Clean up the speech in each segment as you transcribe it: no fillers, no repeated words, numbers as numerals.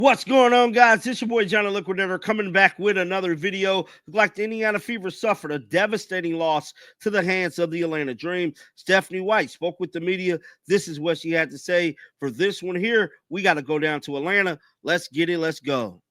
What's going on, guys? It's your boy Johnny Liquid Never coming back with another video. Looked like the Indiana Fever suffered a devastating loss to the hands of the Atlanta Dream. Stephanie White spoke with the media. This is what she had to say. For this one here, we got to go down to Atlanta. Let's get it. Let's go.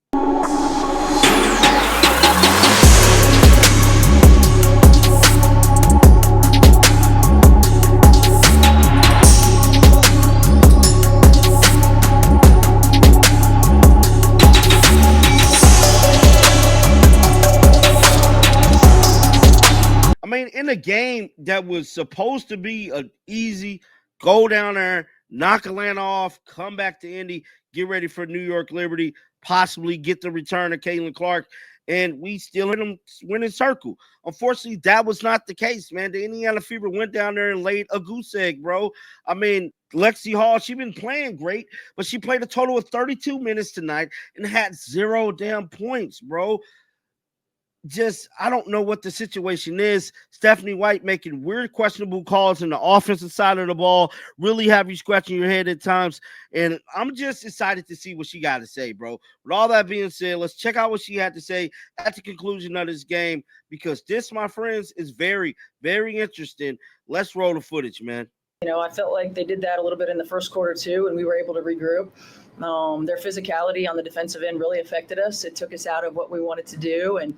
In a game that was supposed to be an easy, go down there, knock Atlanta off, come back to Indy, get ready for New York Liberty, possibly get the return of Caitlin Clark, and we still hit them winning circle. Unfortunately, that was not the case, man. The Indiana Fever went down there and laid a goose egg, bro. Lexi Hall, she been playing great, but she played a total of 32 minutes tonight and had 0 damn points, bro. I don't know what the situation is. Stephanie White making weird, questionable calls on the offensive side of the ball, really have you scratching your head at times. And I'm just excited to see what she got to say, bro. With all that being said, let's check out what she had to say at the conclusion of this game, because this, my friends, is very, very interesting. Let's roll the footage, man. I felt like they did that a little bit in the first quarter too, and we were able to regroup. Their physicality on the defensive end really affected us. It took us out of what we wanted to do and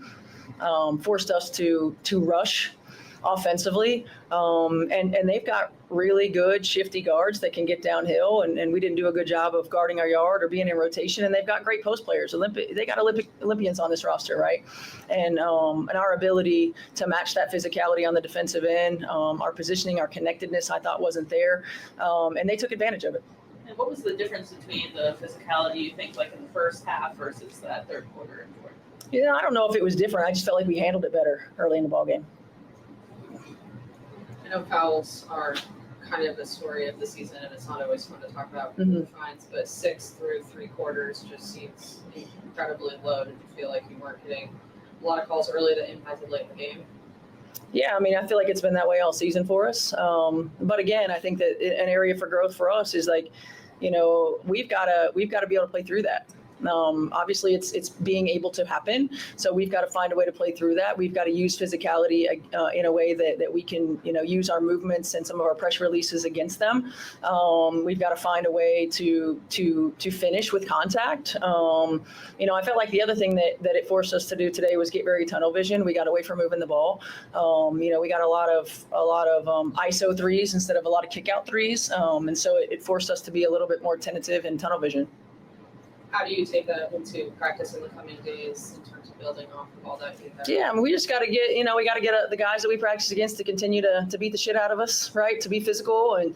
forced us to rush offensively. And they've got really good shifty guards that can get downhill, and we didn't do a good job of guarding our yard or being in rotation. And they've got great post players. They got Olympians on this roster, right? And our ability to match that physicality on the defensive end, our positioning, our connectedness, I thought wasn't there. And they took advantage of it. And what was the difference between the physicality, you think, like in the first half versus that third quarter and fourth? I don't know if it was different. I just felt like we handled it better early in the ballgame. I know fouls are kind of the story of the season, and it's not always fun to talk about fines, but 6 through 3 quarters just seems incredibly low. Did you feel like you weren't getting a lot of calls early that impacted late in the game? Yeah, I feel like it's been that way all season for us. But again, I think that an area for growth for us is we've got to be able to play through that. Obviously, it's being able to happen. So we've got to find a way to play through that. We've got to use physicality in a way that we can, use our movements and some of our pressure releases against them. We've got to find a way to finish with contact. I felt like the other thing that it forced us to do today was get very tunnel vision. We got away from moving the ball. We got a lot of ISO threes instead of a lot of kick out threes. And so it forced us to be a little bit more tentative in tunnel vision. How do you take that into practice in the coming days in terms of building off of all that feedback? Yeah, we just got to get, we got to get the guys that we practice against to continue to beat the shit out of us, right? To be physical and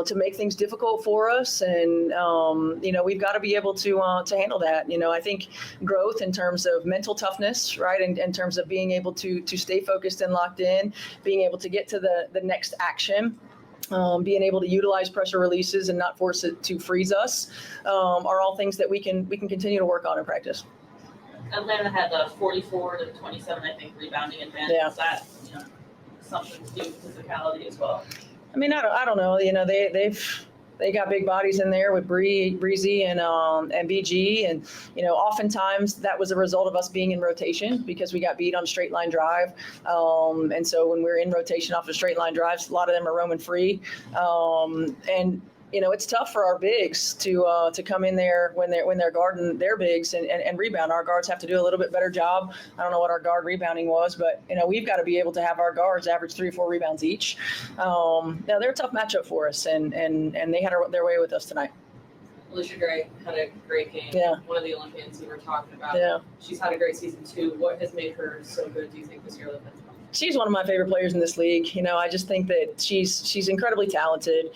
to make things difficult for us. And, we've got to be able to handle that. I think growth in terms of mental toughness, right? And in terms of being able to stay focused and locked in, being able to get to the next action. Being able to utilize pressure releases and not force it to freeze us are all things that we can continue to work on in practice. Atlanta had a 44 to 27, I think, rebounding advantage. Yeah. Is that something to do with physicality as well? I don't know. They got big bodies in there with Breezy and BG, and oftentimes that was a result of us being in rotation because we got beat on a straight line drive, and so when we're in rotation off of straight line drives, a lot of them are roaming free, and it's tough for our bigs to come in there when they're guarding their bigs and rebound. Our guards have to do a little bit better job. I don't know what our guard rebounding was, but we've got to be able to have our guards average 3 or 4 rebounds each. Now they're a tough matchup for us, and they had their way with us tonight. Alicia Gray had a great game. Yeah. One of the Olympians we were talking about. Yeah. She's had a great season too. What has made her so good, do you think, this year? She's one of my favorite players in this league. I just think that she's incredibly talented.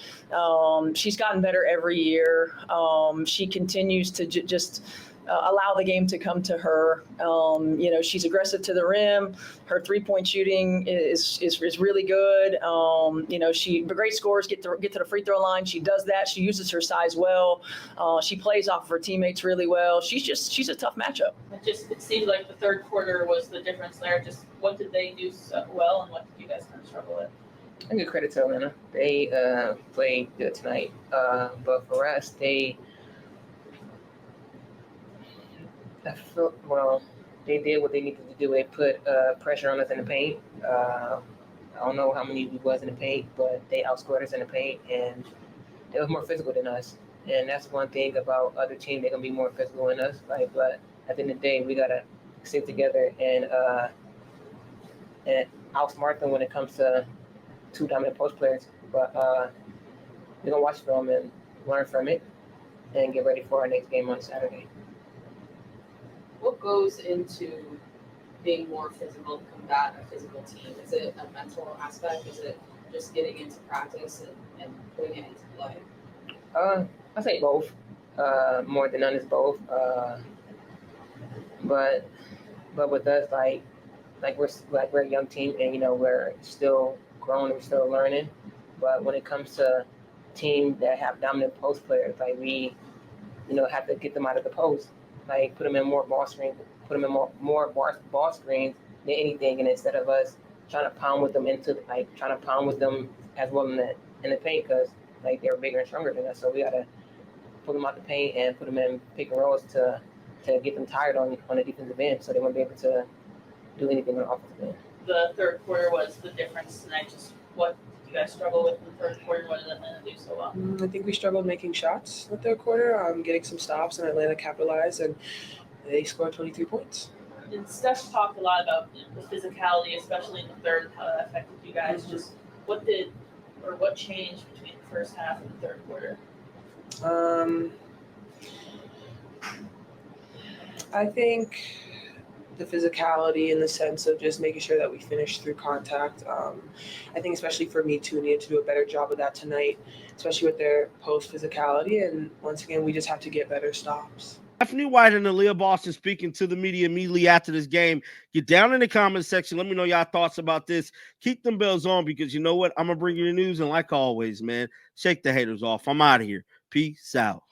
She's gotten better every year. She continues to just allow the game to come to her. She's aggressive to the rim. Her 3-point shooting is really good. Great scores get to the free throw line. She does that. She uses her size well. She plays off of her teammates really well. She's a tough matchup. It seemed like the third quarter was the difference there. Just what did they do so well, and what did you guys kind of struggle with? I give credit to Atlanta. They played good tonight. But for us, I feel, well, they did what they needed to do. They put pressure on us in the paint. I don't know how many we was in the paint, but they outscored us in the paint, and they was more physical than us. And that's one thing about other teams; they're gonna be more physical than us. Like, but at the end of the day, we gotta stick together and outsmart them when it comes to two dominant post players. But we're gonna watch film and learn from it, and get ready for our next game on Saturday. What goes into being more physical to combat a physical team? Is it a mental aspect? Is it just getting into practice and putting it into play? I say both. More than none is both. But with us, we're a young team, and we're still growing, we're still learning. But when it comes to teams that have dominant post players, like we, have to get them out of the post, like put them in more ball screens, put them in more ball screens than anything, and instead of us trying to pound with them as well in the paint, because like they're bigger and stronger than us, so we gotta pull them out the paint and put them in pick and rolls to get them tired on the defensive end, so they won't be able to do anything on the offensive end. The third quarter was the difference tonight. Just what did you guys struggle with in the third quarter? What did Atlanta do so well? I think we struggled making shots in the third quarter, getting some stops, and Atlanta capitalized, and they scored 23 points. And Steph talked a lot about the physicality, especially in the third, how that affected you guys. Just what changed between the first half and the third quarter? I think the physicality in the sense of just making sure that we finish through contact. I think especially for me too, needed to do a better job of that tonight, especially with their post physicality. And once again, we just have to get better stops. Stephanie White and Aaliyah Boston speaking to the media immediately after this game. Get down in the comment section. Let me know y'all thoughts about this. Keep them bells on, because you know what? I'm going to bring you the news. And like always, man, shake the haters off. I'm out of here. Peace out.